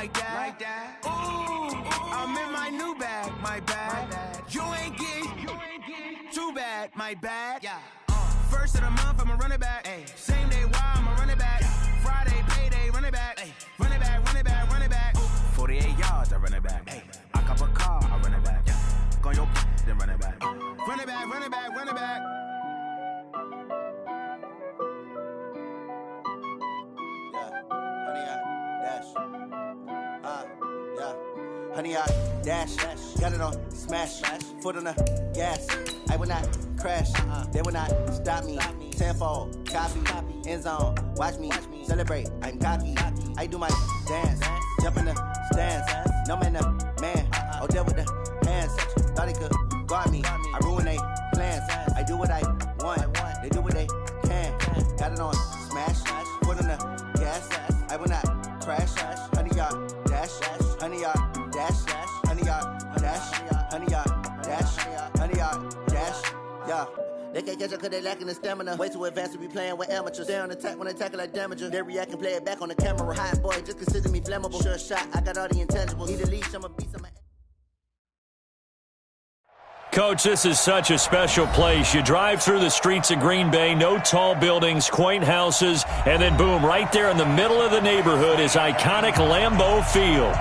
like that. Ooh, I'm in my new bag, my bad. You ain't get too bad, my bad. First of the month, I'ma run it back. Same day, why I'ma run it back. Friday, payday, run it back. Run it back, run it back, run it back. 48 yards, I run it back. I cop a car, I run it back. Go your then run it back. Run it back, run it back, run it back. Honey, I dash, got it on smash, foot on the gas. I will not crash, they will not stop me. Tenfold, copy, end zone, watch me celebrate. I'm cocky, I do my dance, jump in the stands. No man, the man, oh there with the hands. Thought he could guard me, I ruin they plans. I do what I want, they do what they can. Got it on smash, foot on the gas. I will not crash, honey, y'all dash, honey, y'all. Dash, honey, y'all, dash, honey, y'all, dash, honey, y'all, dash, yeah. They can't catch up cause they lacking the stamina. Way too advanced to be playing with amateurs. They on attack when they tackle like damager. They react and play it back on the camera. Hot boy, just consider me flammable. Sure shot, I got all the intangibles. Need a leash, I'ma beat some. Coach, this is such a special place. You drive through the streets of Green Bay, no tall buildings, quaint houses, and then boom, right there in the middle of the neighborhood is iconic Lambeau Field.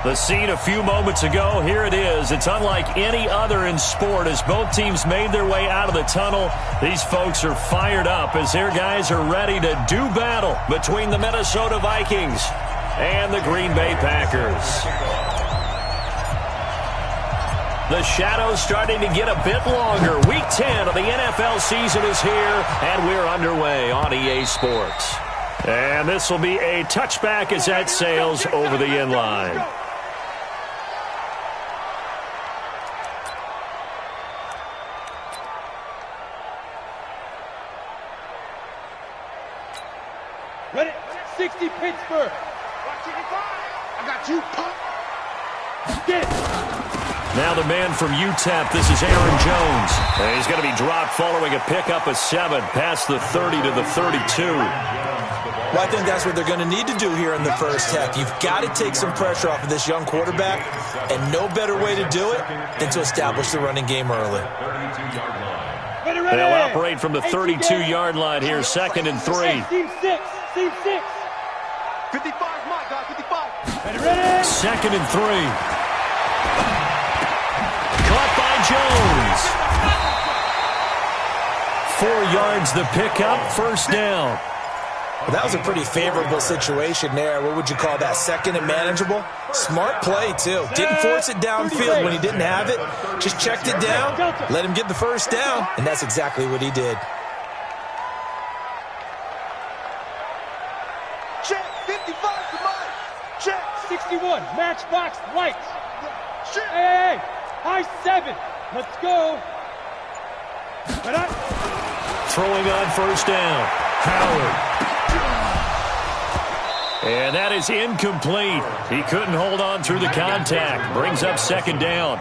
The scene a few moments ago, here it is. It's unlike any other in sport as both teams made their way out of the tunnel. These folks are fired up as their guys are ready to do battle between the Minnesota Vikings and the Green Bay Packers. The shadow's starting to get a bit longer. Week 10 of the NFL season is here, and we're underway on EA Sports. And this will be a touchback as that sails over the end line. Ready? 60 Pittsburgh. I got you. Get it. Now the man from UTEP, this is Aaron Jones. And he's going to be dropped following a pickup of 7 past the 30 to the 32. Well, I think that's what they're going to need to do here in the first half. You've got to take some pressure off of this young quarterback, and no better way to do it than to establish the running game early. They'll operate from the 32-yard line here, 2nd and 3. Team 6. Team 6. 55, my God, 55. Ready? 2nd and 3. Caught by Jones. 4 yards the pickup, first down. Well, that was a pretty favorable situation there. What would you call that? 2nd and manageable? Smart play, too. Didn't force it downfield when he didn't have it. Just checked it down, let him get the first down, and that's exactly what he did. Check, 55 to mine. Check. 61, matchbox lights. Hey, high 7. Let's go. Throwing on first down. Howard. And that is incomplete. He couldn't hold on through the contact. Brings up 2nd down.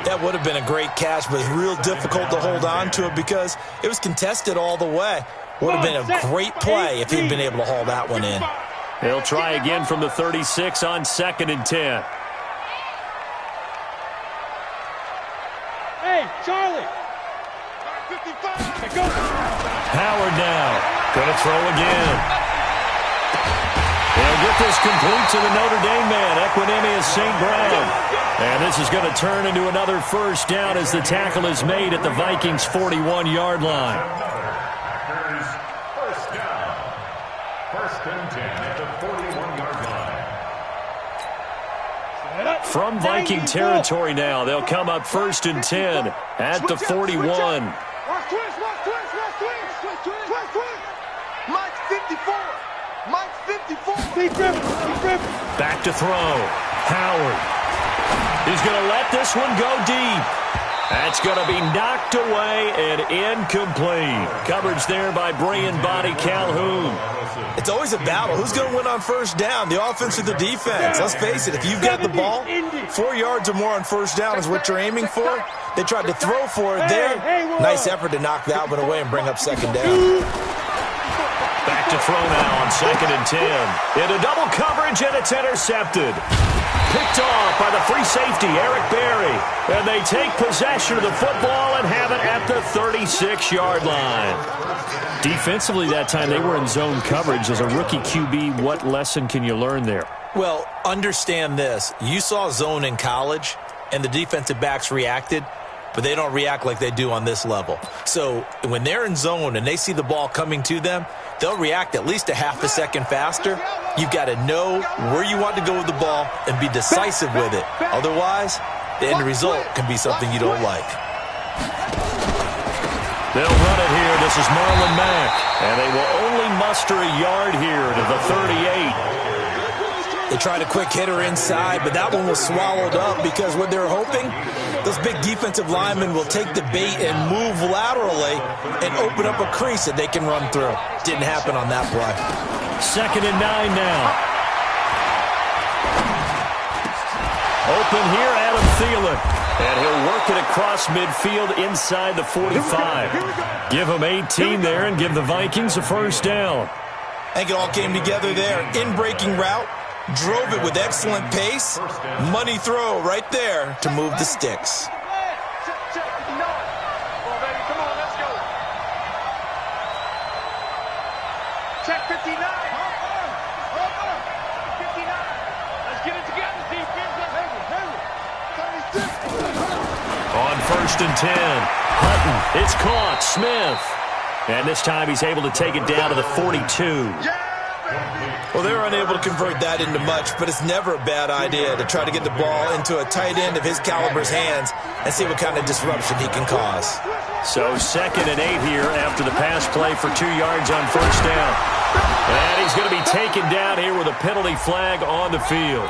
That would have been a great catch, but real difficult to hold on to it because it was contested all the way. Would have been a great play if he'd been able to haul that one in. He'll try again from the 36 on 2nd and 10. Hey, Charlie. Go. Howard now. Gonna throw again. They'll get this complete to the Notre Dame man, Equinemius St. Brown. And this is going to turn into another first down as the tackle is made at the Vikings' 41-yard line. First down. 1st and 10 at the 41-yard line. From Viking territory now, they'll come up 1st and 10 at the 41. Mike's 54. Mike's 54. Back to throw. Howard. He's going to let this one go deep. That's going to be knocked away and incomplete. Coverage there by Brian Body Calhoun. It's always a battle. Who's going to win on first down, the offense or the defense? Let's face it, if you've got the ball, 4 yards or more on first down is what you're aiming for. They tried to throw for it there. Nice effort to knock that one away and bring up 2nd down. Back to to throw now on 2nd and 10. Into double coverage, and it's intercepted. Picked off by the free safety, Eric Berry. And they take possession of the football and have it at the 36-yard line. Defensively that time, they were in zone coverage. As a rookie QB, what lesson can you learn there? Well, understand this. You saw zone in college, and the defensive backs reacted, but they don't react like they do on this level. So when they're in zone and they see the ball coming to them, they'll react at least a half a second faster. You've got to know where you want to go with the ball and be decisive with it. Otherwise, the end result can be something you don't like. They'll run it here. This is Marlon Mack. And they will only muster a yard here to the 38. They tried a quick hitter inside, but that one was swallowed up because what they're hoping, those big defensive linemen will take the bait and move laterally and open up a crease that they can run through. Didn't happen on that play. 2nd and 9 now. Open here, Adam Thielen. And he'll work it across midfield inside the 45. Give him 18 there and give the Vikings a first down. I think it all came together there. In-breaking route. Drove it with excellent pace. Money throw right there to move the sticks. Check 59. 59. Let's get it together, defense. On 1st and 10. Hutton. It's caught. Smith. And this time he's able to take it down to the 42. Well, they were unable to convert that into much, but it's never a bad idea to try to get the ball into a tight end of his caliber's hands and see what kind of disruption he can cause. So 2nd and 8 here after the pass play for 2 yards on first down. And he's going to be taken down here with a penalty flag on the field.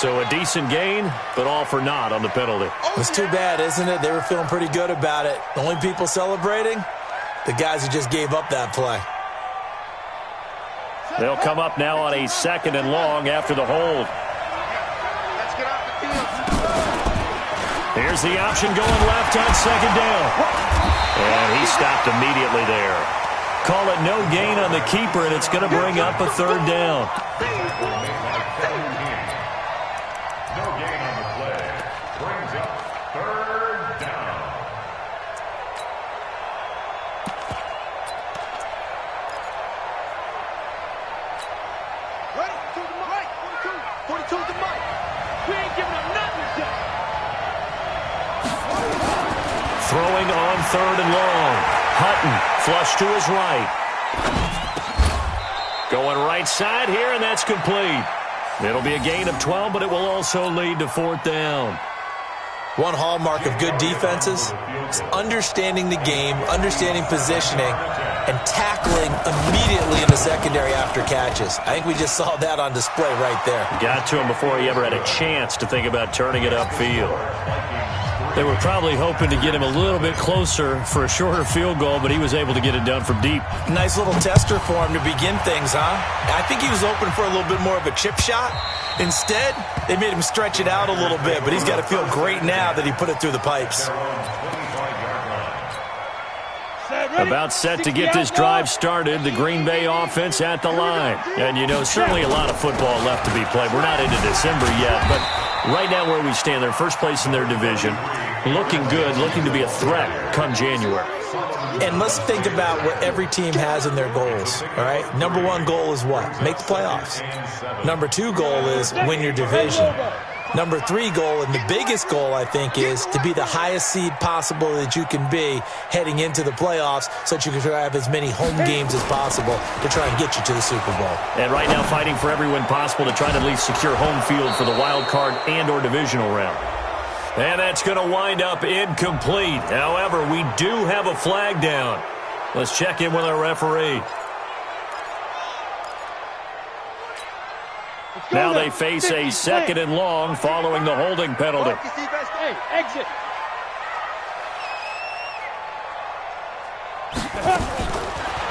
So a decent gain, but all for naught on the penalty. It's too bad, isn't it? They were feeling pretty good about it. The only people celebrating, the guys who just gave up that play. They'll come up now on a 2nd and long after the hold. Let's get off the field. Here's the option going left on 2nd down. And he stopped immediately there. Call it no gain on the keeper, and it's going to bring up a 3rd down. No gain on the play. Brings up 3rd down. Ready? To the mic. 42 to the mic. We ain't giving up nothing today. Throwing on 3rd and long. Hutton flush to his right. Going right side here, and that's complete. It'll be a gain of 12, but it will also lead to 4th down. One hallmark of good defenses is understanding the game, understanding positioning, and tackling immediately in the secondary after catches. I think we just saw that on display right there. Got to him before he ever had a chance to think about turning it upfield. They were probably hoping to get him a little bit closer for a shorter field goal, but he was able to get it done from deep. Nice little tester for him to begin things, huh? I think he was open for a little bit more of a chip shot. Instead, they made him stretch it out a little bit, but he's got to feel great now that he put it through the pipes. About set to get this drive started, the Green Bay offense at the line. And, you know, certainly a lot of football left to be played. We're not into December yet, but right now where we stand, they're first place in their division. Looking good, looking to be a threat come January. And let's think about what every team has in their goals, all right? Number 1 goal is what? Make the playoffs. Number 2 goal is win your division. Number 3 goal, and the biggest goal, I think, is to be the highest seed possible that you can be heading into the playoffs so that you can have as many home games as possible to try and get you to the Super Bowl. And right now fighting for every win possible to try to at least secure home field for the wild card and or divisional round. And that's going to wind up incomplete. However, we do have a flag down. Let's check in with our referee. Now they face a 2nd and long following the holding penalty. Hey, exit.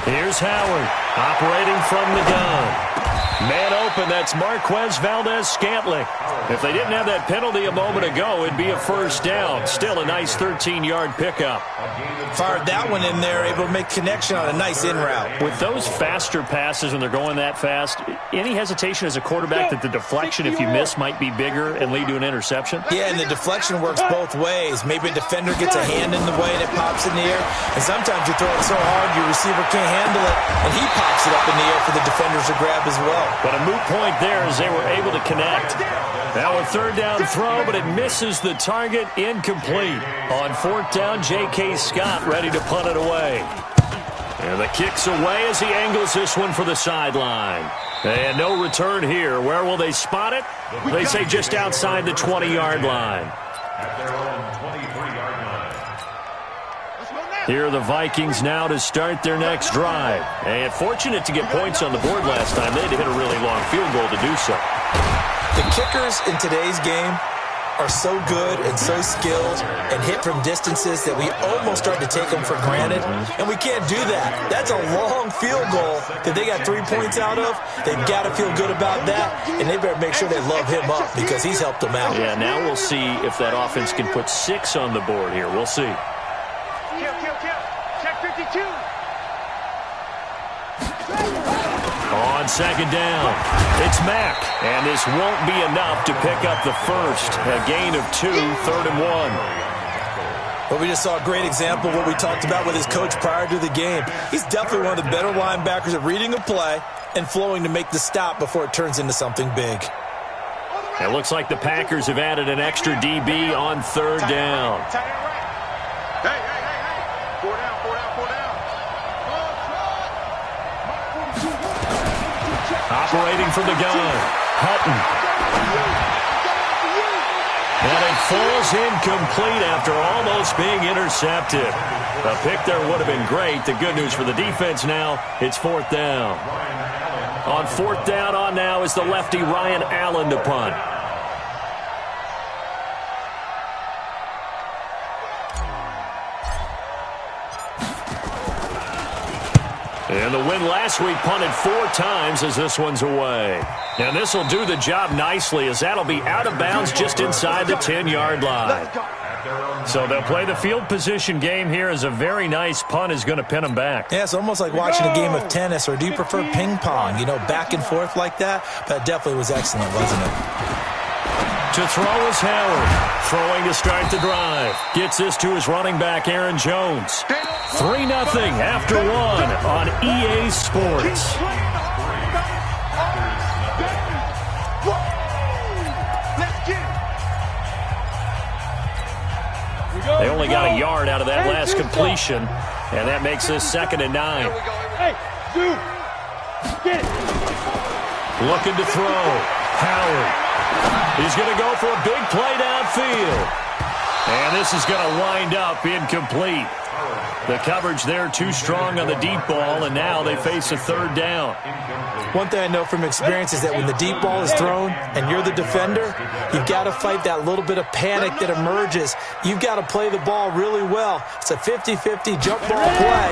Here's Howard operating from the gun. Man open, that's Marquez Valdez-Scantling. If they didn't have that penalty a moment ago, it'd be a first down. Still a nice 13-yard pickup. Fired that one in there, able to make connection on a nice in route. With those faster passes when they're going that fast, any hesitation as a quarterback that the deflection, if you miss, might be bigger and lead to an interception? Yeah, and the deflection works both ways. Maybe a defender gets a hand in the way and it pops in the air. And sometimes you throw it so hard your receiver can't handle it, and he pops it up in the air for the defenders to grab as well. But a moot point there as they were able to connect. Now a third down throw, but it misses the target, incomplete. On fourth down, J.K. Scott ready to punt it away. And the kick's away as he angles this one for the sideline. And no return here. Where will they spot it? They say just outside the 20-yard line. At their own 23-yard line. Here are the Vikings now to start their next drive. And fortunate to get points on the board last time. They had to hit a really long field goal to do so. The kickers in today's game are so good and so skilled and hit from distances that we almost start to take them for granted, and we can't do that. That's a long field goal that they got 3 points out of. They've got to feel good about that, and they better make sure they love him up because he's helped them out. Yeah, now we'll see if that offense can put 6 on the board here. We'll see. Check 52. On second down, it's Mack, and this won't be enough to pick up the first. A gain of 2, 3rd and 1. Well, we just saw a great example of what we talked about with his coach prior to the game. He's definitely one of the better linebackers at reading a play and flowing to make the stop before it turns into something big. It looks like the Packers have added an extra DB on third down. Hey. 4 down. Operating from the gun, Hutton. And it falls incomplete after almost being intercepted. A pick there would have been great. The good news for the defense now, it's 4th down. On 4th down on now is the lefty Ryan Allen to punt. And the win last week punted 4 times as this one's away. And this will do the job nicely as that'll be out of bounds just inside the 10-yard line. So they'll play the field position game here as a very nice punt is going to pin them back. Yeah, it's almost like watching a game of tennis, or do you prefer ping pong? You know, back and forth like that? That definitely was excellent, wasn't it? To throw is Howard. Throwing to start the drive. Gets this to his running back, Aaron Jones. 3-0 after 1 on EA Sports. They only got a yard out of that last completion, and that makes this 2nd and 9. Hey, dude. Get it. Looking to throw. Howard. He's going to go for a big play downfield. And this is going to wind up incomplete. The coverage there too strong on the deep ball, and now they face a 3rd down. One thing I know from experience is that when the deep ball is thrown and you're the defender, you've got to fight that little bit of panic that emerges. You've got to play the ball really well. It's a 50-50 jump ball play.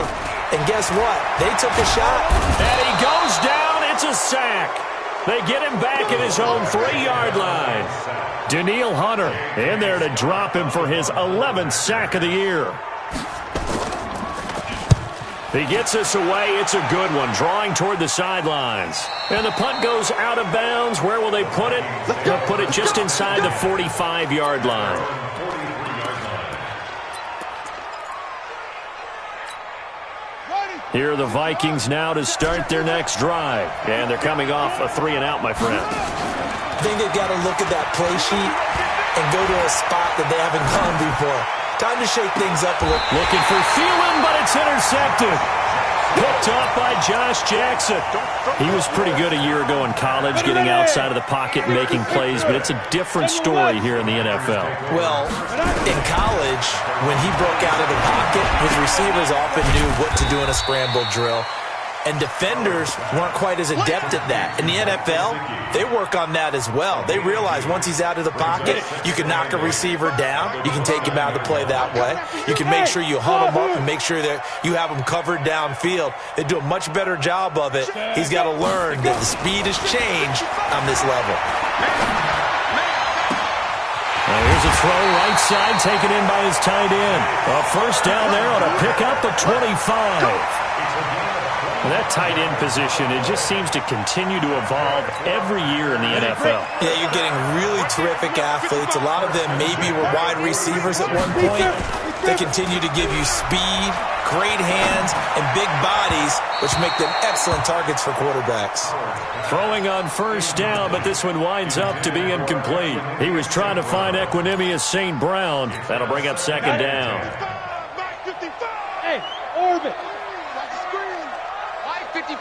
And guess what? They took a shot. And he goes down. It's a sack. They get him back at his own 3-yard line. Danielle Hunter in there to drop him for his 11th sack of the year. He gets this away. It's a good one, drawing toward the sidelines. And the punt goes out of bounds. Where will they put it? They'll put it just inside the 45-yard line. Here are the Vikings now to start their next drive. And they're coming off a 3-and-out, my friend. I think they've got to look at that play sheet and go to a spot that they haven't gone before. Time to shake things up a little. Looking for Thielen, but it's intercepted. Picked off by Josh Jackson. He was pretty good a year ago in college, getting outside of the pocket and making plays, but it's a different story here in the NFL. Well, in college, when he broke out of the pocket, his receivers often knew what to do in a scramble drill. and defenders weren't quite as adept at that. In the NFL, they work on that as well. They realize once he's out of the pocket, you can knock a receiver down. You can take him out of the play that way. You can make sure you huddle him up and make sure that you have him covered downfield. They do a much better job of it. He's got to learn that the speed has changed on this level. Here's a throw right side taken in by his tight end. A first down there on a pickup of 25. And that tight end position, it just seems to continue to evolve every year in the NFL. Yeah, you're getting really terrific athletes. A lot of them maybe were wide receivers at one point. They continue to give you speed, great hands, and big bodies, which make them excellent targets for quarterbacks. Throwing on first down, but this one winds up to be incomplete. He was trying to find Equanimeous St. Brown. That'll bring up second down. Hey, orbit. 55,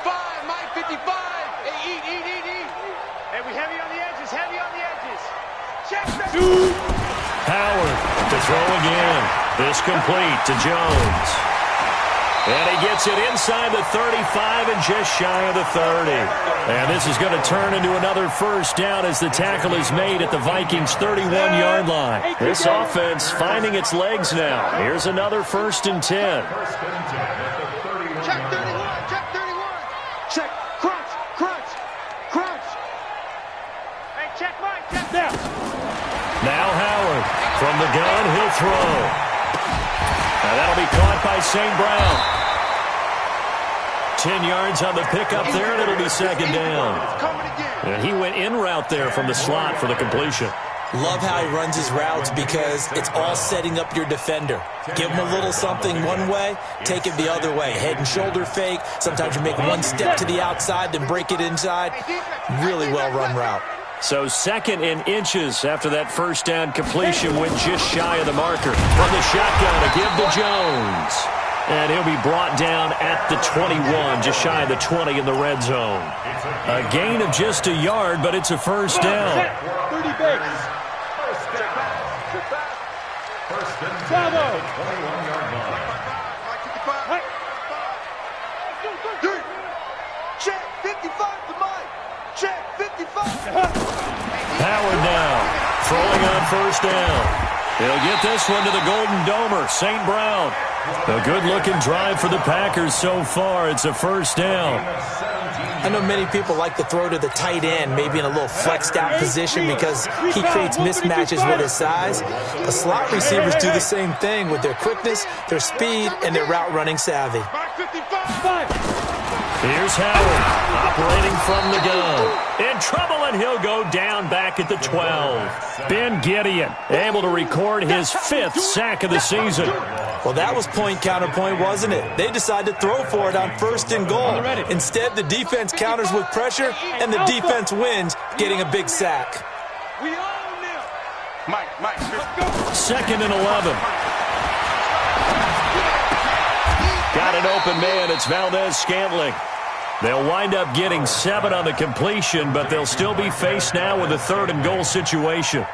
Mike 55. Hey, eat. Hey, we heavy on the edges, Check that. Howard to throw again. This complete to Jones. And he gets it inside the 35 and just shy of the 30. And this is going to turn into another first down as the tackle is made at the Vikings' 31-yard line. This offense finding its legs now. Here's another 1st and 10. Check 31. Check, crunch. Hey, check Mike, check now. Now Howard from the gun, he'll throw. Now that'll be caught by St. Brown. 10 yards on the pickup there, and it'll be second down. And he went in route there from the slot for the completion. Love how he runs his routes because it's all setting up your defender. Give him a little something one way, take it the other way. Head and shoulder fake. Sometimes you make one step to the outside, then break it inside. Really well-run route. So 2nd and inches after that first down completion went just shy of the marker. From the shotgun to give to Jones. And he'll be brought down at the 21, just shy of the 20 in the red zone. A gain of just a yard, but it's a first down. 30 base. Bravo. 21-yard line. Check 55 to Mike. Check 55. Howard now throwing on first down. He'll get this one to the Golden Domer, St. Brown. A good-looking drive for the Packers so far. It's a first down. I know many people like to throw to the tight end, maybe in a little flexed-out position because he creates mismatches with his size. The slot receivers do the same thing with their quickness, their speed, and their route-running savvy. Here's Howard operating from the gun. In trouble, and he'll go down back at the 12. Ben Gideon able to record his 5th sack of the season. Well, that was point counterpoint, wasn't it? They decided to throw for it on 1st and goal. Instead, the defense counters with pressure, and the defense wins, getting a big sack. We own them. Mike, 2nd and 11. Got an open man. It's Valdez-Scantling. They'll wind up getting 7 on the completion, but they'll still be faced now with a 3rd and goal situation. A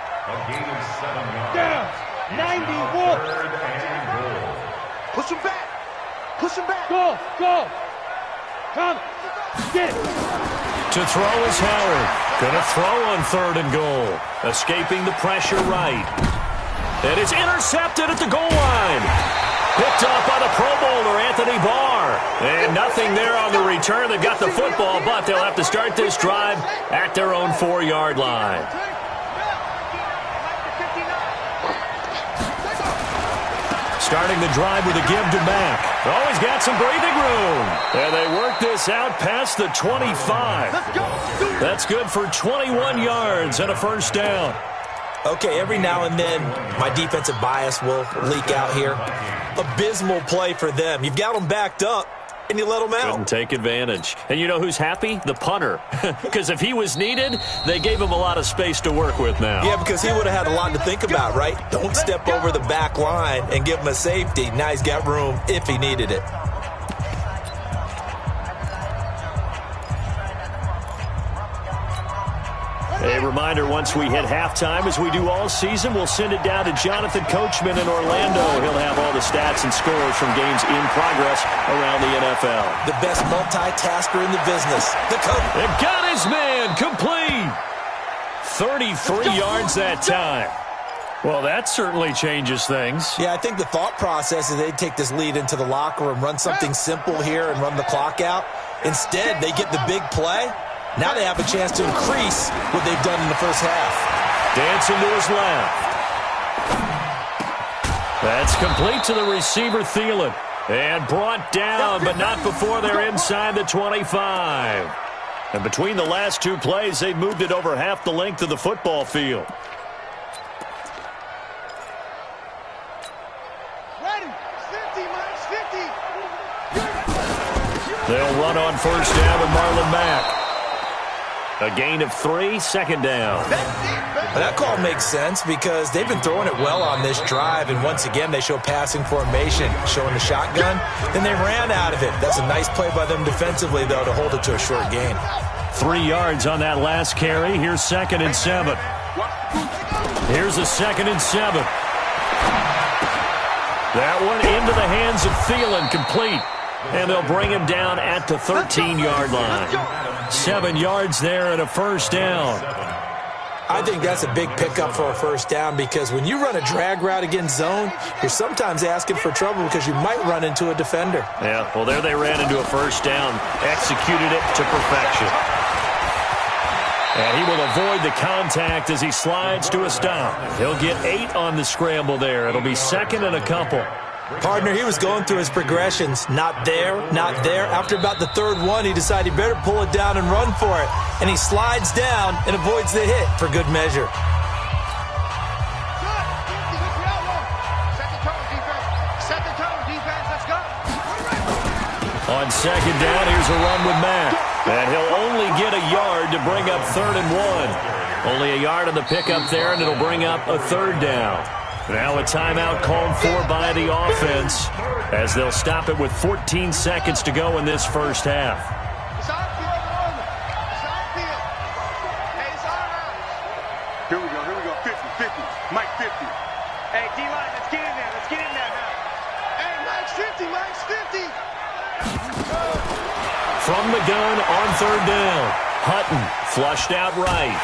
gain of 7 yards. Down. 91. 3rd and goal. Push him back. Go. Come. Get it. To throw is Howard. Gonna throw on 3rd and goal. Escaping the pressure right. And it's intercepted at the goal line. Picked up by the Pro Bowler, Anthony Barr. And nothing there on the return. They've got the football, but they'll have to start this drive at their own 4-yard line. Starting the drive with a give to Mack. Oh, he's got some breathing room. And they work this out past the 25. That's good for 21 yards and a first down. Okay, every now and then, my defensive bias will leak out here. Abysmal play for them. You've got them backed up, and you let them out. Couldn't take advantage. And you know who's happy? The punter. Because if he was needed, they gave him a lot of space to work with now. Yeah, because he would have had a lot to think about, right? Don't step over the back line and give him a safety. Now he's got room if he needed it. A reminder, once we hit halftime, as we do all season, we'll send it down to Jonathan Coachman in Orlando. He'll have all the stats and scores from games in progress around the NFL. The best multitasker in the business, the coach. And got his man complete. 33 yards that time. Well, that certainly changes things. Yeah, I think the thought process is they'd take this lead into the locker room, run something simple here and run the clock out. Instead, they get the big play. Now they have a chance to increase what they've done in the first half. Dancing to his left. That's complete to the receiver, Thielen. And brought down, but not before they're inside the 25. And between the last two plays, they've moved it over half the length of the football field. They'll run on first down with Marlon Mack. A gain of 3, second down. That call makes sense because they've been throwing it well on this drive, and once again they show passing formation, showing the shotgun. Then they ran out of it. That's a nice play by them defensively, though, to hold it to a short gain. 3 yards on that last carry. Here's 2nd and 7. Here's a 2nd and 7. That one into the hands of Thielen, complete. And they'll bring him down at the 13-yard line. 7 yards there and a first down. I think that's a big pickup for a first down because when you run a drag route against zone, you're sometimes asking for trouble because you might run into a defender. Yeah, well, there they ran into a first down, executed it to perfection. And he will avoid the contact as he slides to a stop. He'll get 8 on the scramble there. It'll be 2nd and a couple. Partner, he was going through his progressions. Not there, not there. After about the third one, he decided he better pull it down and run for it. And he slides down and avoids the hit for good measure. On second down, here's a run with Mack. And he'll only get a yard to bring up 3rd and 1. Only a yard on the pickup there, and it'll bring up a 3rd down. Now a timeout called for by the offense as they'll stop it with 14 seconds to go in this first half. Here we go, 50, Mike 50. Hey, D-line, let's get in there now. Hey, Mike's 50. From the gun on 3rd down, Hutton flushed out right.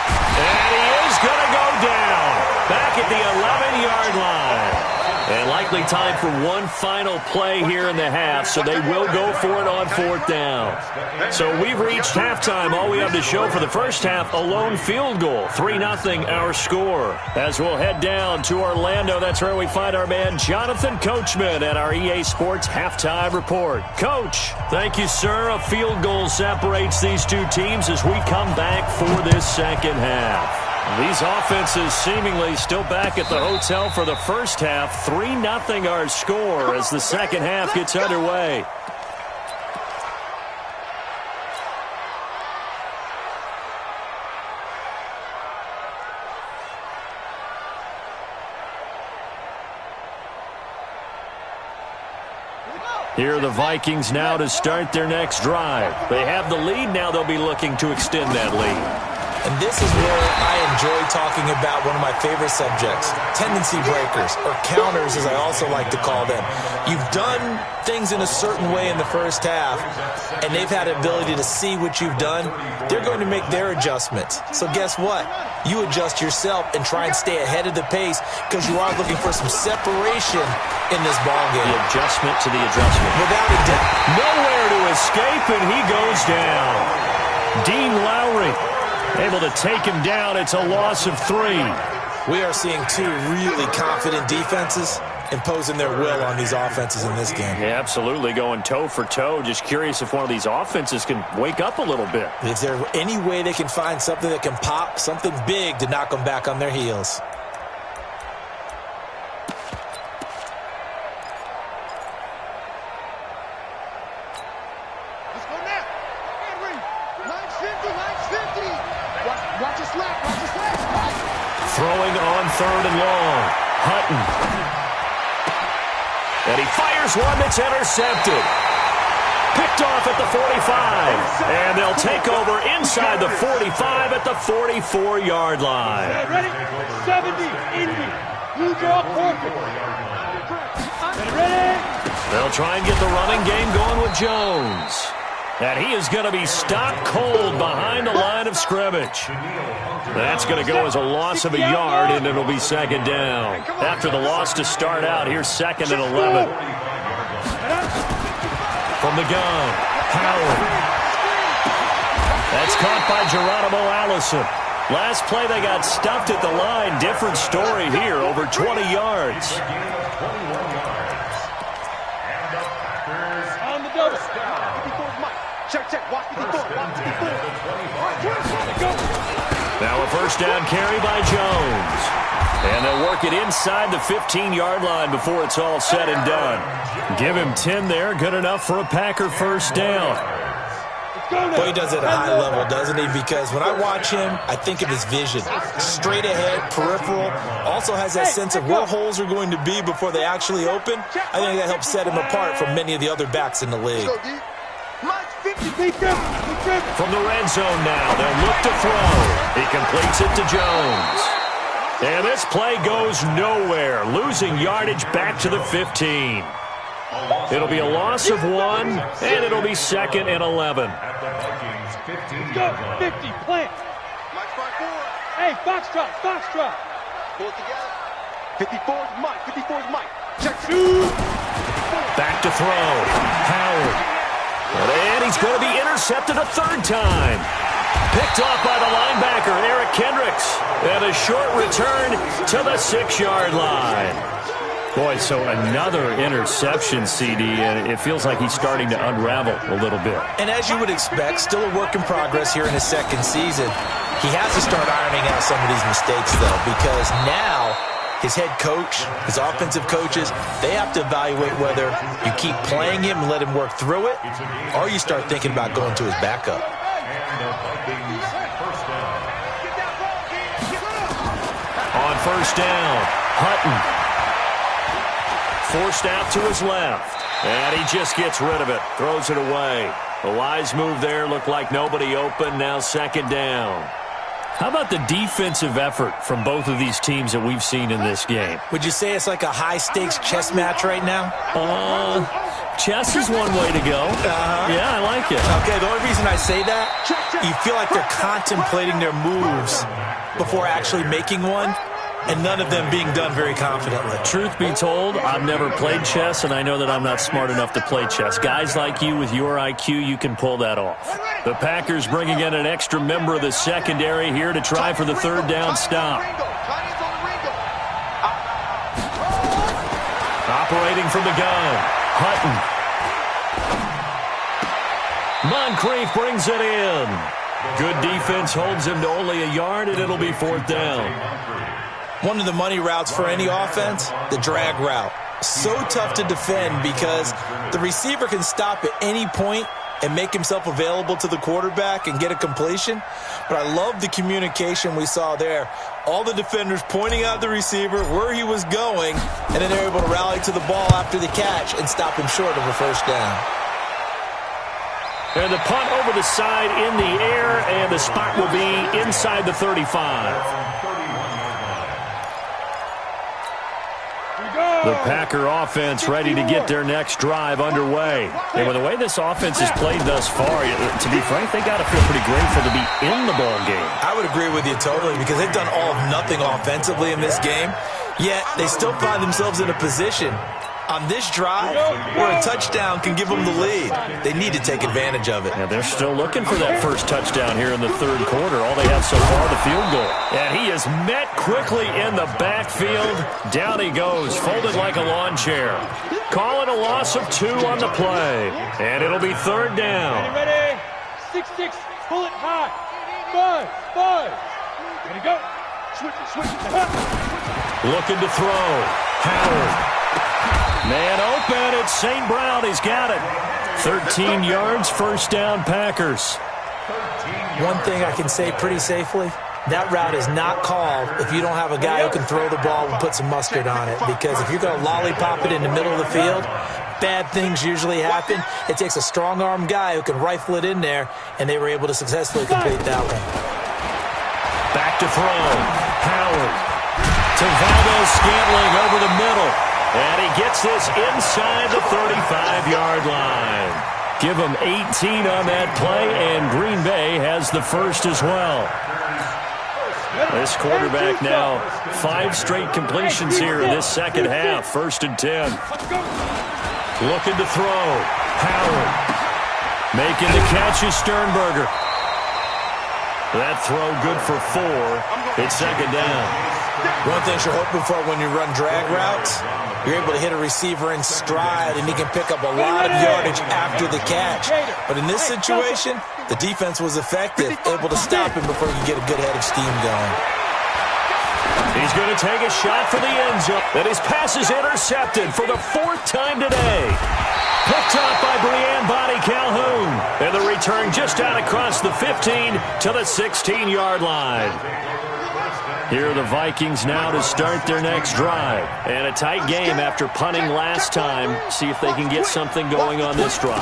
And he is going to go down back at the 11-yard line. And likely time for one final play here in the half, so they will go for it on 4th down. So we've reached halftime. All we have to show for the first half, a lone field goal. 3-0 our score. As we'll head down to Orlando, that's where we find our man Jonathan Coachman at our EA Sports Halftime Report. Coach, thank you, sir. A field goal separates these two teams as we come back for this second half. These offenses seemingly still back at the hotel for the first half. 3-0 our score as the second half gets underway. Here are the Vikings now to start their next drive. They have the lead. Now they'll be looking to extend that lead. And this is where I enjoy talking about one of my favorite subjects, tendency breakers, or counters as I also like to call them. You've done things in a certain way in the first half, and they've had the ability to see what you've done. They're going to make their adjustments. So guess what? You adjust yourself and try and stay ahead of the pace because you are looking for some separation in this ballgame. The adjustment to the adjustment. Without a doubt. Nowhere to escape, and he goes down. Dean Lowry able to take him down. It's a loss of 3. We are seeing two really confident defenses imposing their will on these offenses in this game. Yeah, absolutely, going toe for toe. Just curious if one of these offenses can wake up a little bit. Is there any way they can find something that can pop, something big to knock them back on their heels? Throwing on 3rd and long. Hutton. And he fires one that's intercepted. Picked off at the 45. And they'll take over inside the 45 at the 44-yard line. Ready? 70, Indy. Blue draw, perfect. Ready? They'll try and get the running game going with Jones. And he is going to be stopped cold behind the line of scrimmage. That's going to go as a loss of a yard, and it'll be second down. After the loss to start out, here's 2nd and 11. From the gun, Howard. That's caught by Geronimo Allison. Last play, they got stuffed at the line. Different story here, over 20 yards. On the double. Check. Watch 54. Now a first down carry by Jones. And they'll work it inside the 15-yard line before it's all said and done. Give him 10 there. Good enough for a Packer first down. Boy, he does it at a high level, doesn't he? Because when I watch him, I think of his vision. Straight ahead, peripheral. Also has that sense of where holes are going to be before they actually open. I think that helps set him apart from many of the other backs in the league. From the red zone now, they'll look to throw. He completes it to Jones. And this play goes nowhere, losing yardage back to the 15. It'll be a loss of 1, and it'll be 2nd and 11. Go, 50, plant. Hey, foxtrot. Pull it together. 54's Mike. Check. Back to throw. Howard. And he's going to be intercepted a third time. Picked off by the linebacker, Eric Kendricks. And a short return to the 6-yard line. Boy, so another interception, CD, and it feels like he's starting to unravel a little bit. And as you would expect, still a work in progress here in his second season. He has to start ironing out some of these mistakes, though, because now his head coach, his offensive coaches, they have to evaluate whether you keep playing him and let him work through it, or you start thinking about going to his backup. On first down, Hutton. Forced out to his left. And he just gets rid of it. Throws it away. A wise move there. Looked like nobody open. Now 2nd down. How about the defensive effort from both of these teams that we've seen in this game? Would you say it's like a high-stakes chess match right now? Chess is one way to go. Yeah, I like it. Okay, the only reason I say that, you feel like they're contemplating their moves before actually making one, and none of them being done very confidently. Truth be told, I've never played chess, and I know that I'm not smart enough to play chess. Guys like you with your IQ, you can pull that off. The Packers bringing in an extra member of the secondary here to try for the third down stop. Operating from the gun, Hutton. Moncrief brings it in. Good defense holds him to only a yard, and it'll be 4th down. One of the money routes for any offense, the drag route. So tough to defend because the receiver can stop at any point and make himself available to the quarterback and get a completion. But I love the communication we saw there. All the defenders pointing out the receiver, where he was going, and then they're able to rally to the ball after the catch and stop him short of a first down. And the punt over the side in the air, and the spot will be inside the 35. The Packer offense ready to get their next drive underway. And with the way this offense has played thus far, to be frank, they got to feel pretty grateful to be in the ball game. I would agree with you totally because they've done all of nothing offensively in this game, yet they still find themselves in a position on this drive where a touchdown can give them the lead. They need to take advantage of it. And they're still looking for that first touchdown here in the third quarter. All they have so far, the field goal. And he is met quickly in the backfield. Down he goes, folded like a lawn chair. Call it a loss of 2 on the play. And it'll be 3rd down. Ready? 6-6, pull it high. 5. Ready, go. Switch. Looking to throw. Howard. Man open, it's St. Brown. He's got it. 13 yards, first down, Packers. One thing I can say pretty safely, that route is not called if you don't have a guy who can throw the ball and put some mustard on it. Because if you're going to lollipop it in the middle of the field, bad things usually happen. It takes a strong-arm guy who can rifle it in there, and they were able to successfully complete that one. Back to throw. Howard to Valdez-Scantling over the middle. And he gets this inside the 35-yard line. Give him 18 on that play, and Green Bay has the first as well. This quarterback now 5 straight completions here in this second half. 1st and 10. Looking to throw. Howard making the catch is Sternberger. That throw good for 4. It's 2nd down. One thing you're hoping for when you run drag routes, you're able to hit a receiver in stride, and he can pick up a lot of yardage after the catch. But in this situation, the defense was effective, able to stop him before he could get a good head of steam going. He's going to take a shot for the end zone. And his pass is intercepted for the 4th time today. Picked up by Breanne Bonnie Calhoun. And the return just out across the 15 to the 16-yard line. Here are the Vikings now to start their next drive. And a tight game after punting last time. See if they can get something going on this drive.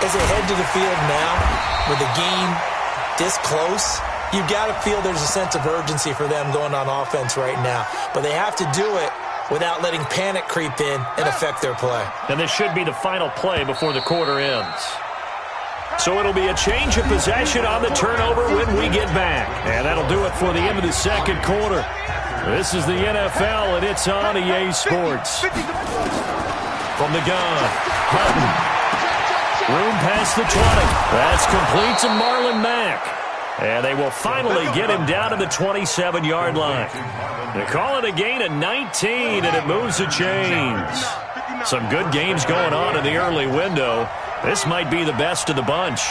As they head to the field now, with the game this close, you've got to feel there's a sense of urgency for them going on offense right now. But they have to do it without letting panic creep in and affect their play. And this should be the final play before the quarter ends. So it'll be a change of possession on the turnover when we get back. And that'll do it for the end of the second quarter. This is the NFL, and it's on EA Sports. From the gun, Hutton. Room past the 20. That's complete to Marlon Mack. And they will finally get him down to the 27-yard line. They call it a gain of 19, and it moves the chains. Some good games going on in the early window. This might be the best of the bunch.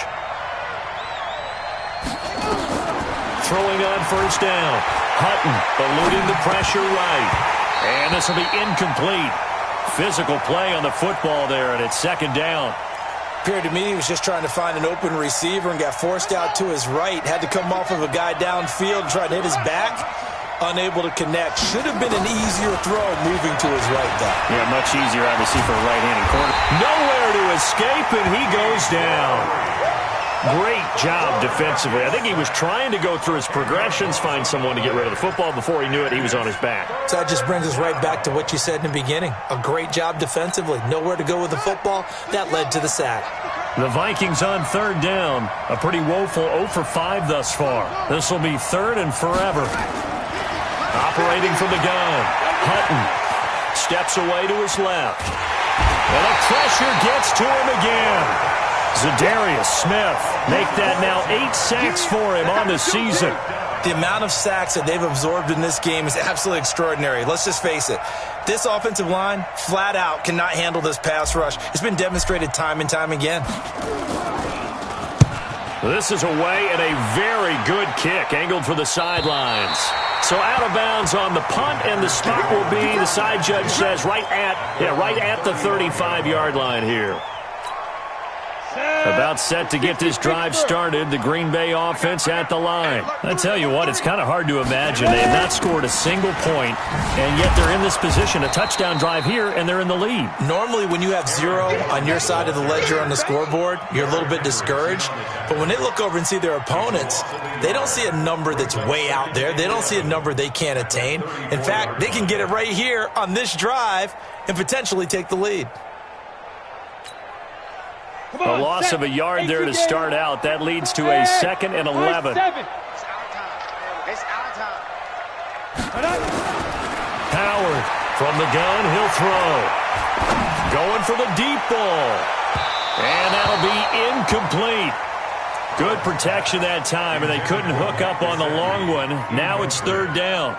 Throwing on 1st down. Hutton eluding the pressure right. And this will be incomplete. Physical play on the football there, and it's 2nd down. Appeared to me he was just trying to find an open receiver and got forced out to his right. Had to come off of a guy downfield, try to hit his back. Unable to connect. Should have been an easier throw moving to his right, though. Yeah, much easier, obviously, for a right-handed corner. Nowhere to escape, and he goes down. Great job defensively. I think he was trying to go through his progressions, find someone to get rid of the football. Before he knew it, he was on his back. So that just brings us right back to what you said in the beginning. A great job defensively. Nowhere to go with the football. That led to the sack. The Vikings on 3rd down. A pretty woeful 0 for 5 thus far. This will be 3rd and forever. Operating from the gun. Hutton steps away to his left. And the pressure gets to him again. Za'Darius Smith make that now 8 sacks for him on the season. The amount of sacks that they've absorbed in this game is absolutely extraordinary. Let's just face it. This offensive line, flat out, cannot handle this pass rush. It's been demonstrated time and time again. This is away and a very good kick, angled for the sidelines. So out of bounds on the punt, and the spot will be, the side judge says, right at the 35-yard line here. About set to get this drive started. The Green Bay offense at the line. I tell you what, it's kind of hard to imagine. They have not scored a single point, and yet they're in this position. A touchdown drive here, and they're in the lead. Normally, when you have 0 on your side of the ledger on the scoreboard, you're a little bit discouraged. But when they look over and see their opponents, they don't see a number that's way out there. They don't see a number they can't attain. In fact, they can get it right here on this drive and potentially take the lead. A loss of a yard there to start out. That leads to a 2nd and 11. Howard from the gun. He'll throw. Going for the deep ball. And that'll be incomplete. Good protection that time, and they couldn't hook up on the long one. Now it's 3rd down.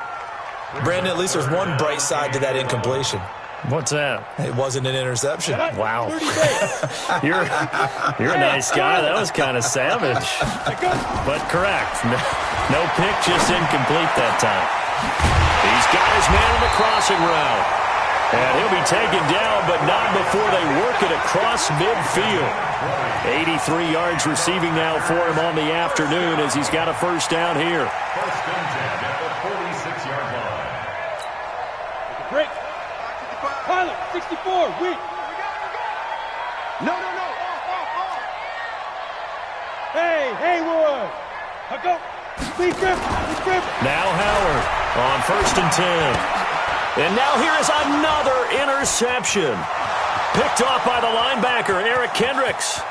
Brandon, at least there's one bright side to that incompletion. What's that? It wasn't an interception. Wow. You're a nice guy. That was kind of savage. But correct. No pick, just incomplete that time. He's got his man on the crossing route. And he'll be taken down, but not before they work it across midfield. 83 yards receiving now for him on the afternoon as he's got a 1st down here. 1st and 10 at the 46-yard line. Break. Pilot, 64, weak. No, no, no. Hey, Haywood. Go. Be grip. Now Howard on 1st and 10. And now here is another interception. Picked off by the linebacker, Eric Kendricks.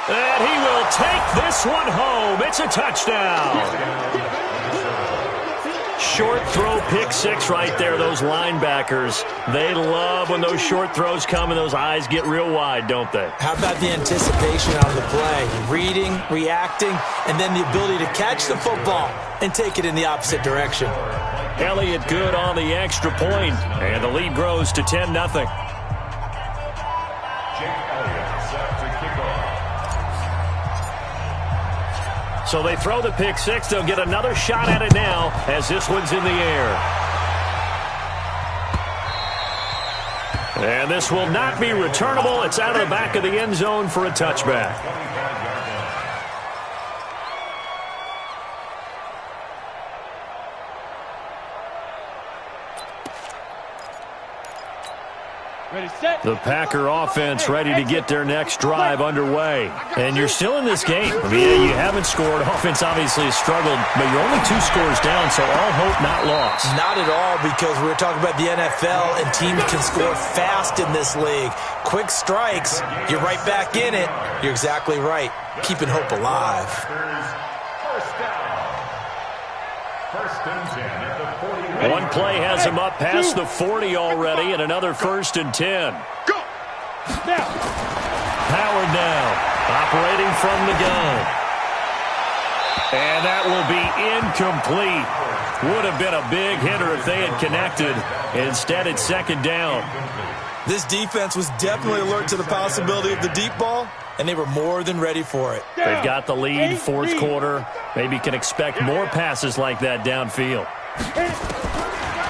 And he will take this one home. It's a touchdown. Short throw, pick six right there. Those linebackers, they love when those short throws come and those eyes get real wide, don't they? How about the anticipation on the play? Reading, reacting, and then the ability to catch the football and take it in the opposite direction. Elliott good on the extra point, and the lead grows to 10-0. So they throw the pick six. They'll get another shot at it now as this one's in the air. And this will not be returnable. It's out of the back of the end zone for a touchback. Ready, set. The Packer offense ready to get their next drive underway. And you're still in this game. I mean, yeah, you haven't scored. Offense obviously has struggled, but you're only 2 scores down, so all hope not lost. Not at all, because we're talking about the NFL, and teams can score fast in this league. Quick strikes, you're right back in it. You're exactly right. Keeping hope alive. First and 10 at the 40. One play has him up past the 40 already, and another 1st and 10. Go! Now. Howard now, operating from the gun. And that will be incomplete. Would have been a big hitter if they had connected. Instead, it's 2nd down. This defense was definitely alert to the possibility of the deep ball, and they were more than ready for it. They've got the lead, 4th quarter. Maybe can expect more passes like that downfield.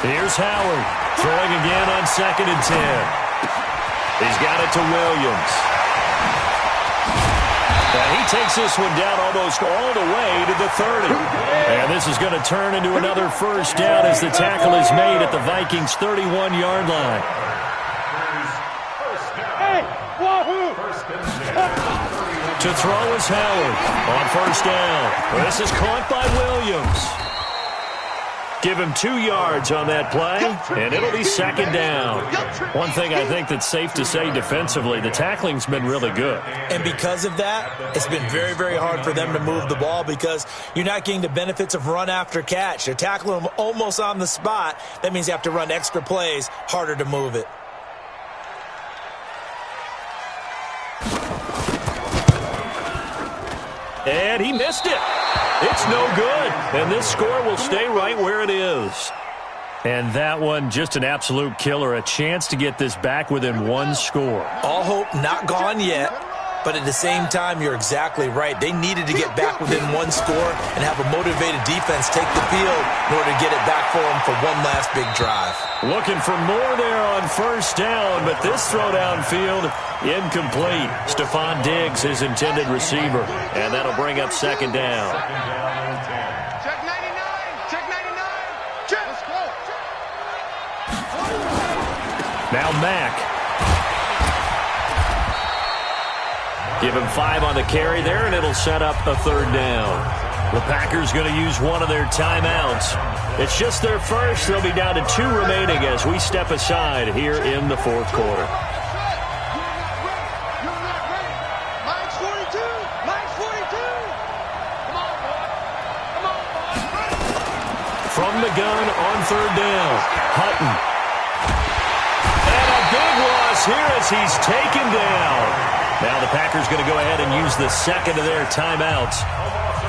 Here's Howard, throwing again on 2nd and 10. He's got it to Williams. And he takes this one down almost all the way to the 30. And this is going to turn into another 1st down as the tackle is made at the Vikings' 31-yard line. Hey, wahoo! To throw is Howard on 1st down. This is caught by Williams. Give him 2 yards on that play, and it'll be 2nd down. One thing I think that's safe to say defensively, the tackling's been really good. And because of that, it's been very, very hard for them to move the ball because you're not getting the benefits of run after catch. They're tackling them almost on the spot. That means you have to run extra plays, harder to move it. And he missed it. It's no good. And this score will stay right where it is. And that one, just an absolute killer. A chance to get this back within 1 score. All hope not gone yet. But at the same time, you're exactly right. They needed to get back within 1 score and have a motivated defense take the field in order to get it back for them for one last big drive. Looking for more there on 1st down, but this throw downfield, incomplete. Stephon Diggs, his intended receiver, and that'll bring up 2nd down. Check 99! Check 99! Check! Let's go! Now Mack. Give him 5 on the carry there, and it'll set up a 3rd down. The Packers going to use one of their timeouts. It's just their first. They'll be down to 2 remaining as we step aside here in the 4th quarter. Mine's 42! Mine's 42! Come on, boy! Come on, boy! From the gun on 3rd down, Hutton. And a big loss here as he's taken down. Now the Packers going to go ahead and use the 2nd of their timeouts.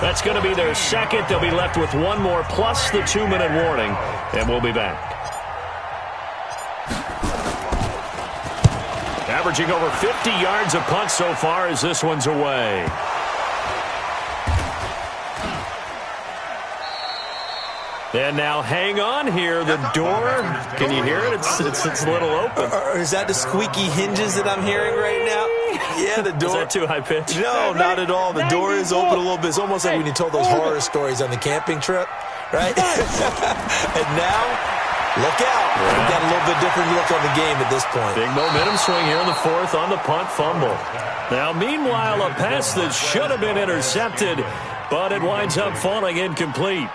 That's going to be their 2nd. They'll be left with 1 more plus the 2-minute warning, and we'll be back. Averaging over 50 yards a punt so far as this one's away. And now hang on here. The door, can you hear it? It's a little open. Is that the squeaky hinges that I'm hearing right now? Yeah, the door. Is that too high pitched? No, not at all. The door is open a little bit. It's almost like when you told those horror stories on the camping trip, right? And now Look out. We've got a little bit different look on the game at this point. Big momentum swing here in the fourth on the punt fumble. Now, meanwhile, a pass that should have been intercepted, but it winds up falling incomplete.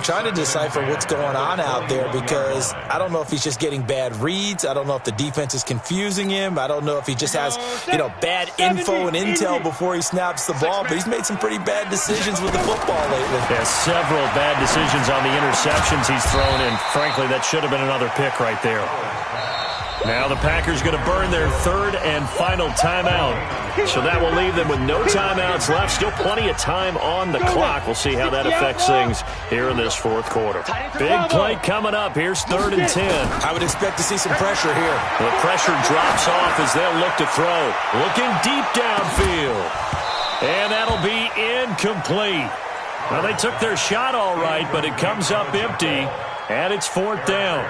Trying to decipher what's going on out there because I don't know if he's just getting bad reads. I don't know if the defense is confusing him. I don't know if he just has, bad info and intel before he snaps the ball, but he's made some pretty bad decisions with the football lately. Yeah, several bad decisions on the interceptions he's thrown, and frankly, that should have been another pick right there. Now the Packers going to burn their third and final timeout. So that will leave them with no timeouts left. Still plenty of time on the clock. We'll see how that affects things here in this fourth quarter. Big play coming up. Here's 3rd and 10. I would expect to see some pressure here. The pressure drops off as they'll look to throw. Looking deep downfield. And that'll be incomplete. Well, they took their shot all right, but it comes up empty, and it's 4th down.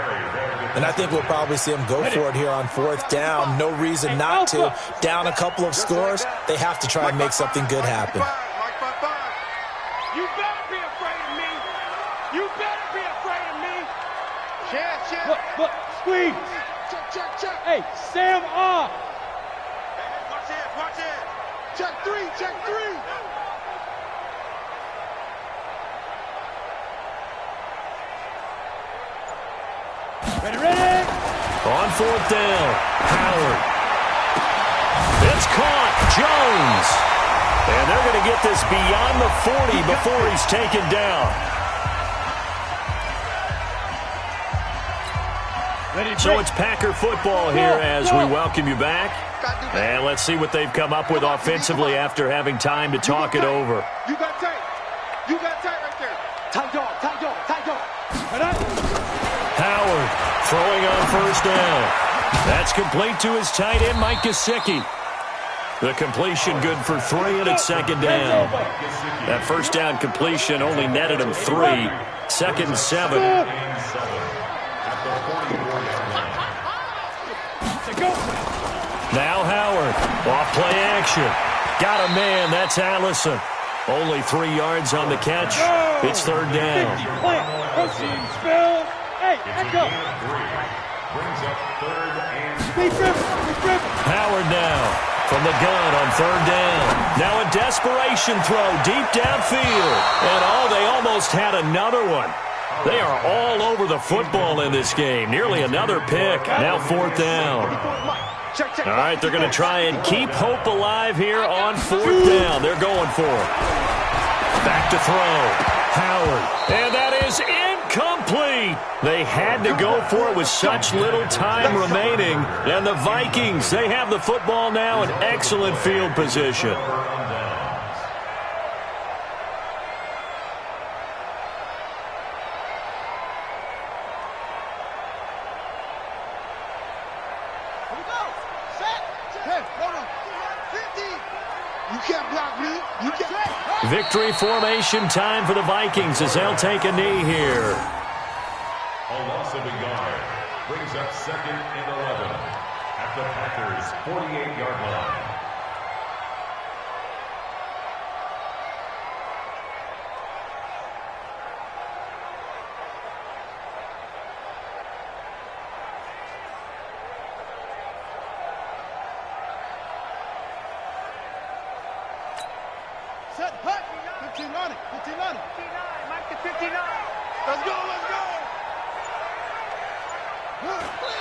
And I think we'll probably see them go for it here on 4th down. No reason not to. Down a couple of scores, they have to try and make something good happen. You better be afraid of me. You better be afraid of me. Look, squeeze. Check. Hey, Sam off. Watch it. Check three. Ready. On 4th down, Howard. It's caught, Jones. And they're going to get this beyond the 40 before he's taken down. So it's Packer football here as we welcome you back. And let's see what they've come up with offensively after having time to talk it over. You got tight right there. Tight dog. Howard throwing on 1st down. That's complete to his tight end, Mike Gesicki. The completion good for 3, and it's 2nd down. That 1st down completion only netted him 3. 2nd and 7. Now Howard, off play action. Got a man, that's Allison. Only 3 yards on the catch. It's 3rd down. Proceed, spill. Hey, echo. Brings up 3rd and Howard now from the gun on 3rd down. Now a desperation throw deep downfield. And they almost had another one. They are all over the football in this game. Nearly another pick. Now 4th down. All right, they're going to try and keep hope alive here on 4th down. They're going for it. Back to throw. Howard. And that is incomplete. They had to go for it with such little time remaining. And the Vikings, they have the football now in excellent field position. Victory formation time for the Vikings as they'll take a knee here. a loss of a yard. Brings up 2nd and 11 at the Packers' 48-yard line. Set, hut. 15 on it. 15 on it. 59. Mike to 59. Let's go.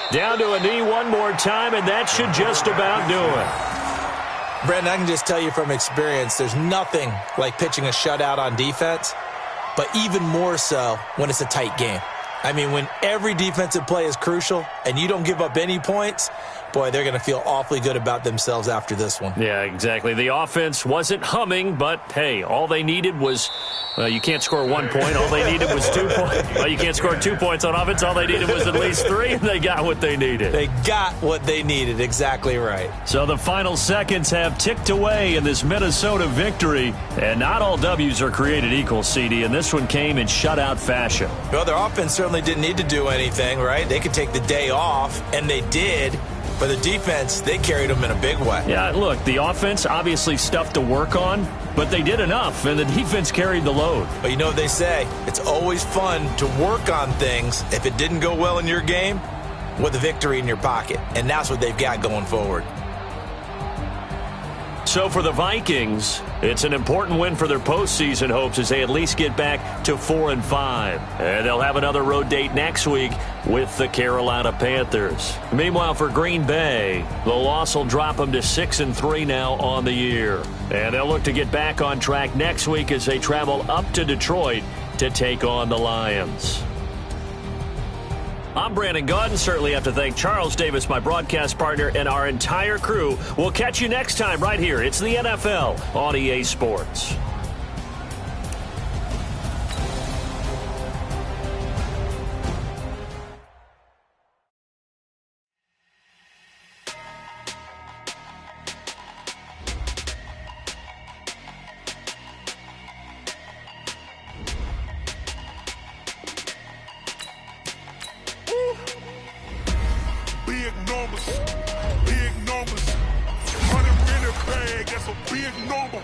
Down to a knee one more time, and that should just about do it. Brandon, I can just tell you from experience, there's nothing like pitching a shutout on defense, but even more so when it's a tight game. I mean, when every defensive play is crucial and you don't give up any points, boy, they're going to feel awfully good about themselves after this one. Yeah, exactly. The offense wasn't humming, but, hey, all they needed was, you can't score 1 point. All they needed was 2 points. Well, you can't score 2 points on offense. All they needed was at least 3, and they got what they needed. They got what they needed. Exactly right. So the final seconds have ticked away in this Minnesota victory, and not all W's are created equal, CD, and this one came in shutout fashion. Well, their offense certainly didn't need to do anything, right? They could take the day off, and they did. But the defense, they carried them in a big way. Yeah, look, the offense, obviously stuff to work on, but they did enough, and the defense carried the load. But you know what they say, it's always fun to work on things if it didn't go well in your game with a victory in your pocket. And that's what they've got going forward. So for the Vikings, it's an important win for their postseason hopes as they at least get back to 4-5. And they'll have another road date next week with the Carolina Panthers. Meanwhile, for Green Bay, the loss will drop them to 6-3 now on the year. And they'll look to get back on track next week as they travel up to Detroit to take on the Lions. I'm Brandon Gaudin. Certainly have to thank Charles Davis, my broadcast partner, and our entire crew. We'll catch you next time right here. It's the NFL on EA Sports. Big numbers, 100 in the bag, that's a big number.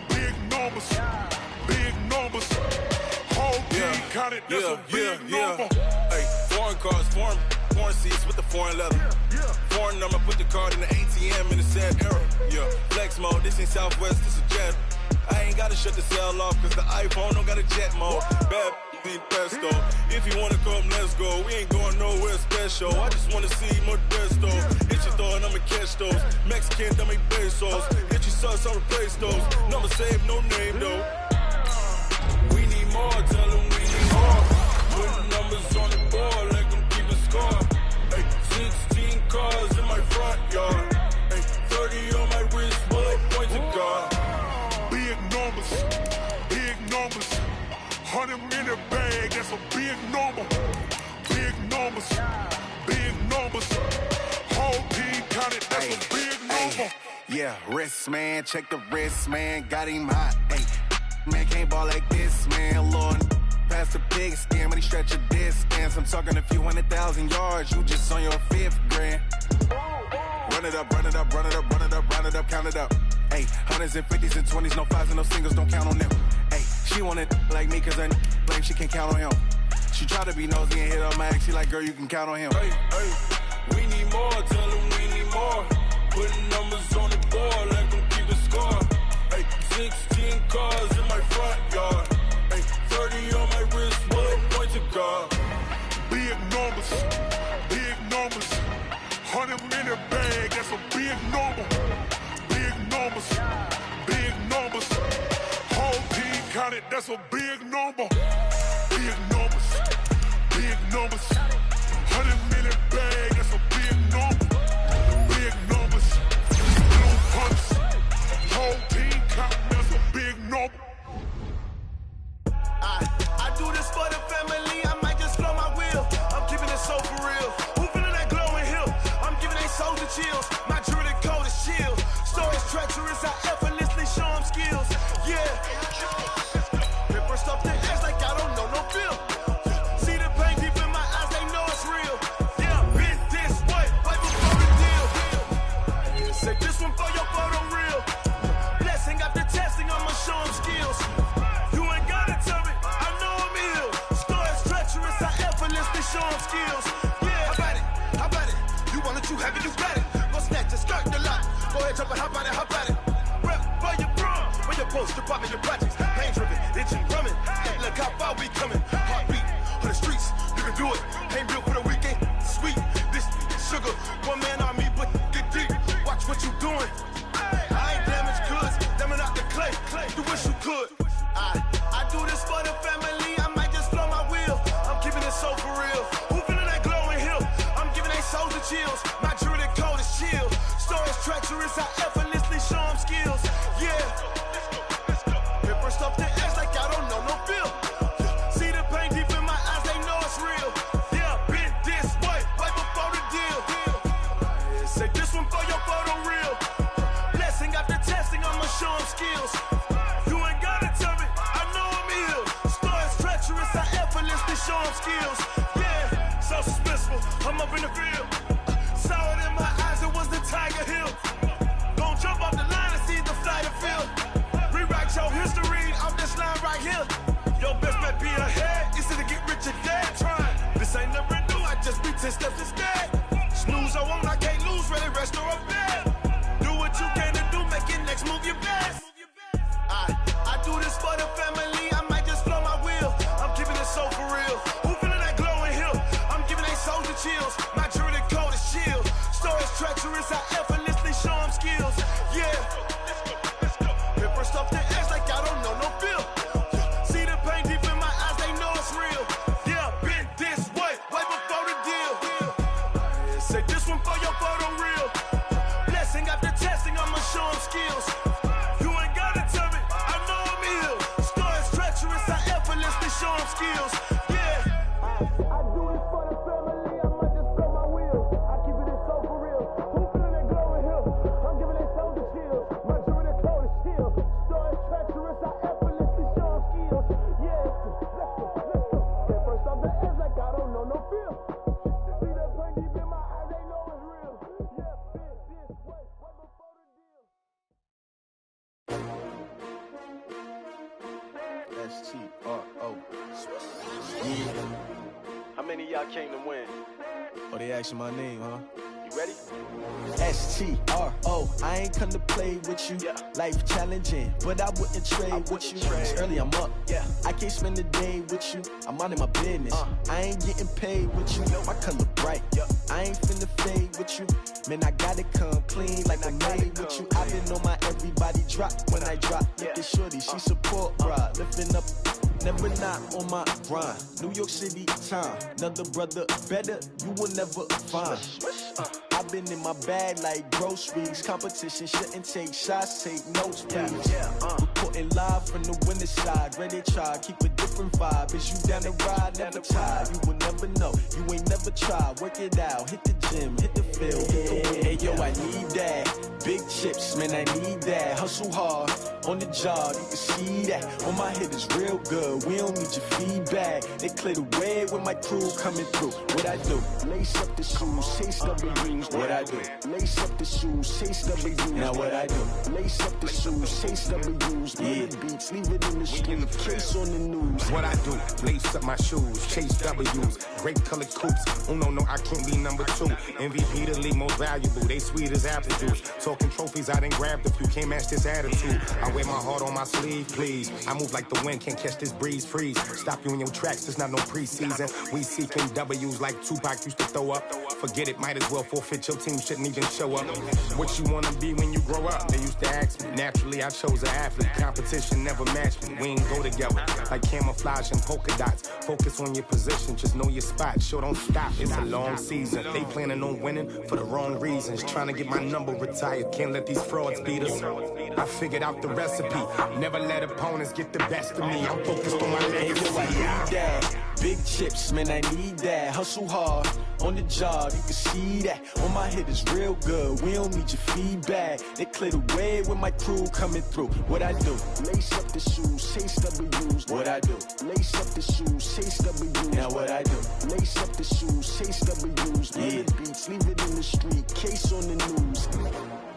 Big numbers, whole team counted, that's a big number. Hey, foreign cars, foreign seats with the foreign leather. Foreign number, put the card in the ATM in the sad era. Yeah, flex mode, this ain't Southwest, this a jet. I ain't gotta shut the cell off, cause the iPhone don't got a jet mode. Bad pesto. If you wanna come, let's go. We ain't going nowhere special. I just wanna see Modesto. Hit your throw and I'ma catch those. Mexican, dummy pesos. Hit your sauce, I'll replace those. Number saved, no name though. We need more, tell them we need more. Putting numbers on the board, let them keep a score. Hey, 16 cars in my front yard. Hey, 30 on my wrist, bullet points of God. Big numbers, 100 in the bag, that's a big number. Big numbers, whole team counted, that's a big number. Yeah, wrist man, check the wrist man, got him hot. Ay, man can't ball like this, man. Lord, past the pig skin, when he stretch a distance. I'm talking a few 100,000 yards, you just on your 5th grand. Run it up, count it up. Ay, hundreds and 50s and 20s, no 5s and no singles, don't count on them. Ay, she want it like me, cause her blame she can't count on him. She try to be nosy and hit on my ex, she like, girl, you can count on him. Hey, we need more, tell them we need more. Putting numbers on the board, let them keep the score. Hey, 16 cars in my front yard. Hey, 30 on my wrist, bullet points of God. Big numbers, 100 in the bag, that's a big number. Big numbers, whole team counted, that's a big number. Big numbers, 100 in the bag, that's a big number. Big numbers, blue punch, whole team counting, that's a big number. I do this for the family, I might just blow my wheel. I'm keeping it so for real. Who feeling that glowing hill? I'm giving they soldier chills. My jewelry code is shield. Stories treacherous, I effortlessly show them skills. Yeah. Paper stuff that acts like I don't know no feel. See the pain deep in my eyes, they know it's real. Yeah, been this way, right before the deal. Say this one for your photo real. Blessing after testing, I'ma show them skills. You ain't gotta tell me, I know I'm ill. Stories treacherous, I effortlessly show them skills. Yeah, how about it? You want it, you have it, you got it. Go snatch it, skirt the lot. Go ahead, jump it, how about it? Rep for your bro, for your post, your pop, and your projects. Pain driven, itching, drumming. Look how far we coming. Heartbeat on the streets, you can do it. Ain't built for the weekend, sweet. This sugar, one man on me, but get deep. Watch what you doing. I ain't damaged goods, damn it out the clay. You wish you could. I do this for the family, I might just blow my wheel. I'm keeping it so for real. Who feeling that glowing hill? I'm giving they soldier chills. My jewelry code is chill. Stories treacherous, I effortlessly show them skills. Yeah. Paper stuff that acts like I don't know no feel. See the pain deep in my eyes, they know it's real. Yeah, been this way, right before the deal. Say this one for your photo real. Blessing after testing, I'ma show them skills. You ain't gotta tell me, I know I'm ill. Stories treacherous, I effortlessly show them skills. Yeah, so suspenseful, I'm up in the field. Saw it in my eyes, it was the Tiger Hill. Gon' jump off the line and see the flight of field. Rewrite your history off this line right here. Your best bet be ahead, easy to get rich or dead trying. This ain't never new, I just be 10 steps instead. Snooze I won't, I can't lose, ready, rest or a bed. Do what you can to do, make your next move your best. I do this for the family, I might just flow my wheel. I'm keeping it so for real. Who feeling that glowing hill? I'm giving they soldier chills. My jewelry cold as shield. Stories treacherous, I effortlessly show them skills. Yeah, let's go. Paper stuff the edge like I don't know no feel. See the pain deep in my eyes, they know it's real. Yeah, been this way before the deal. Say this one for your photo reel. Blessing after testing, I'ma show them skills. You ain't gotta tell me, I know I'm ill. Stories treacherous, I effortlessly show them skills. Yeah, I do this for the family, I might just blow my wheel. I keep it so for real. Who feeling that glowing hill? I'm giving it soldier chills. My jewelry cold as shield. Stories treacherous, I effortlessly show them skills. Yeah, let's go. Get first off the edge like I don't know no feel. See the pain deep in my eyes, they know it's real. Yeah, been this way before the deal. S-T-R-O. Yeah. How many of y'all came to win? Oh, they asking my name, huh? You ready? S-T-R-O. I ain't come to play with you. Yeah. Life challenging, but I wouldn't trade with you. It's early, I'm up. Yeah. I can't spend the day with you. I'm minding my business. I ain't getting paid with you. My color bright. Yeah. I ain't finna fade with you. Man, I gotta come clean like I'm made with you. I've been on my everybody drop when I drop. Look at shorty, she support ride. Lifting up, never not on my grind. New York City time. Another brother better, you will never find. I've been in my bag like groceries. Competition shouldn't take shots, take notes, please. Reporting live from the winter side. Ready to try, keep a different vibe. Is you down the ride, never tired. You will never know, you ain't never tried. Work it out, hit the gym, hit the field, hit the wind. Hey yo, I need that. Big chips, man, I need that. Hustle hard, on the job, you can see that. On my head is real good, we don't need your feedback. They clear the way when my crew coming through. What I do? Lace up the shoes, chase W's. What I do? Lace up the shoes, chase W's. Now what I do? Lace up the shoes, chase W's. Yeah, beats, leave it in the street, case on the news. What I do? Lace up my shoes, chase W's. Great colored coops. Oh no, I can't be number 2. MVP the league most valuable. They sweet as apple juice. Talking trophies, I done grabbed a few. Can't match this attitude. I wear my heart on my sleeve, please. I move like the wind, can't catch this breeze. Freeze. Stop you in your tracks. There's not no preseason. We seeking W's like Tupac used to throw up. Forget it, might as well forfeit. Your team shouldn't even show up. What you wanna be when you grow up? They used to ask me. Naturally, I chose an athlete. Competition never matched me. We ain't go together like camouflage and polka dots. Focus on your position, just know your spot. Sure, don't stop. It's a long season. They planning on winning for the wrong reasons. Trying to get my number retired. Can't let these frauds beat us. I figured out the recipe. Never let opponents get the best of me. I'm focused on my legacy. I need that. Big chips, man, I need that. Hustle hard, on the job, you can see that. On my head is real good, we don't need your feedback. They clear the way when my crew coming through. What I do? Lace up the shoes, chase W's. What I do? Lace up the shoes, chase W's. Now what I do? Lace up the shoes, chase W's. Yeah, beats, leave it in the street, case on the news.